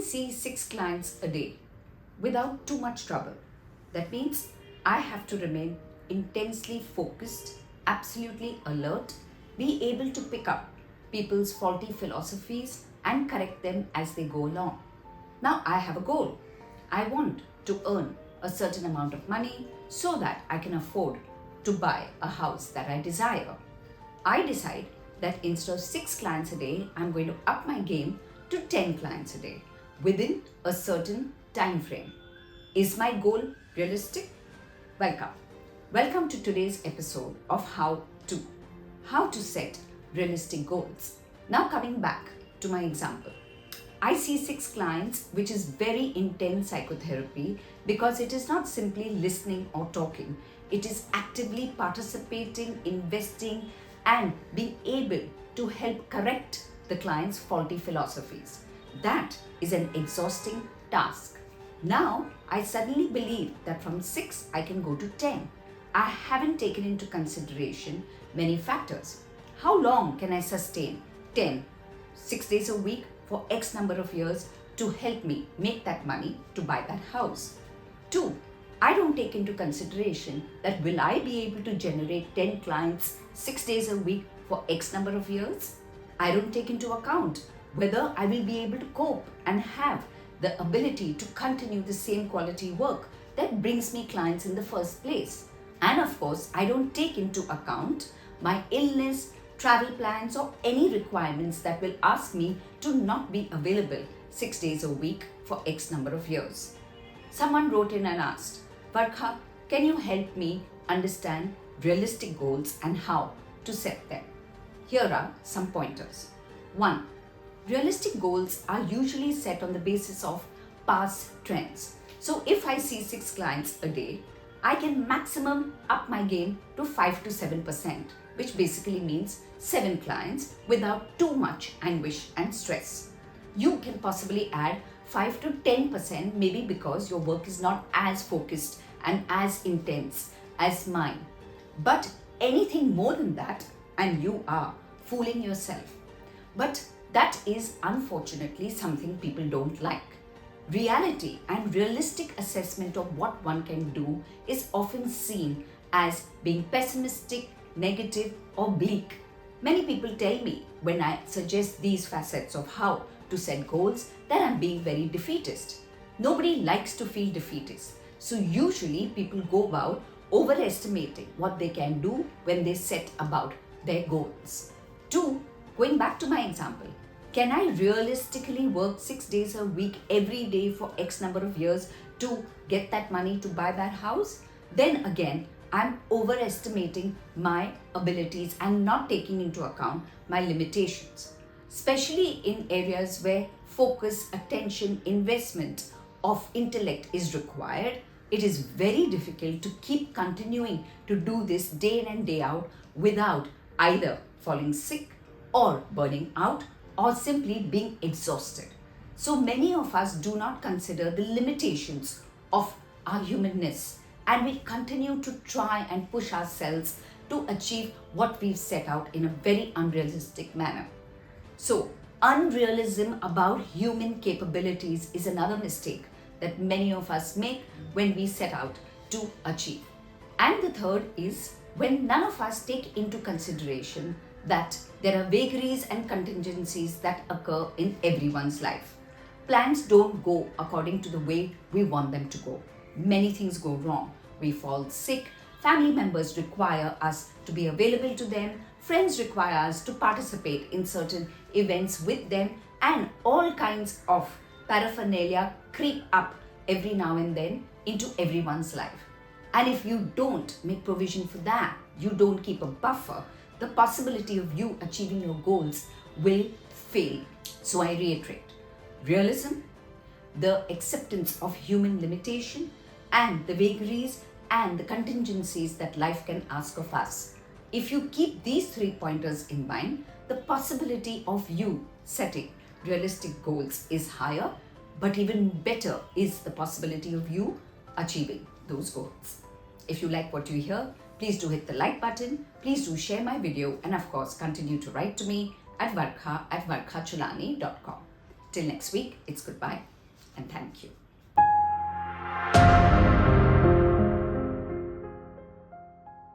see 6 clients a day without too much trouble. That means I have to remain intensely focused, absolutely alert, be able to pick up people's faulty philosophies and correct them as they go along. Now I have a goal. I want to earn a certain amount of money so that I can afford to buy a house that I desire. I decide that instead of 6 clients a day, I'm going to up my game to 10 clients a day within a certain time frame. Is my goal realistic? Welcome. Welcome to today's episode of how to set realistic goals. Now coming back to my example. I see 6 clients, which is very intense psychotherapy because it is not simply listening or talking. It is actively participating, investing, and being able to help correct the client's faulty philosophies. That is an exhausting task. Now, I suddenly believe that from 6 I can go to 10. I haven't taken into consideration many factors. How long can I sustain 6 days a week for X number of years to help me make that money to buy that house? 2, I don't take into consideration that will I be able to generate 10 clients 6 days a week for X number of years? I don't take into account whether I will be able to cope and have the ability to continue the same quality work that brings me clients in the first place. And of course, I don't take into account my illness, travel plans, or any requirements that will ask me to not be available 6 days a week for X number of years. Someone wrote in and asked, Varkha, can you help me understand realistic goals and how to set them? Here are some pointers. 1. Realistic goals are usually set on the basis of past trends. So if I see 6 clients a day, I can maximum up my game to 5 to 7%, which basically means 7 clients without too much anguish and stress. You can possibly add 5 to 10% maybe because your work is not as focused and as intense as mine. But anything more than that and you are fooling yourself. But that is unfortunately something people don't like. Reality and realistic assessment of what one can do is often seen as being pessimistic, negative, or bleak. Many people tell me when I suggest these facets of how to set goals that I'm being very defeatist. Nobody likes to feel defeatist. So usually people go about overestimating what they can do when they set about their goals. 2, going back to my example, can I realistically work 6 days a week every day for X number of years to get that money to buy that house? Then again, I'm overestimating my abilities and not taking into account my limitations. Especially in areas where focus, attention, investment of intellect is required, it is very difficult to keep continuing to do this day in and day out without either falling sick or burning out or simply being exhausted. So many of us do not consider the limitations of our humanness and we continue to try and push ourselves to achieve what we've set out in a very unrealistic manner. So, unrealism about human capabilities is another mistake that many of us make when we set out to achieve. And the third is when none of us take into consideration that there are vagaries and contingencies that occur in everyone's life. Plans don't go according to the way we want them to go. Many things go wrong. We fall sick, family members require us to be available to them, friends require us to participate in certain events with them, and all kinds of paraphernalia creep up every now and then into everyone's life. And if you don't make provision for that, you don't keep a buffer, the possibility of you achieving your goals will fail. So I reiterate, realism, the acceptance of human limitation, and the vagaries and the contingencies that life can ask of us. If you keep these 3 pointers in mind, the possibility of you setting realistic goals is higher, but even better is the possibility of you achieving those goals. If you like what you hear, please do hit the like button, please do share my video, and of course continue to write to me at varkha@varkhacholani.com. Till next week, it's goodbye. and thank you.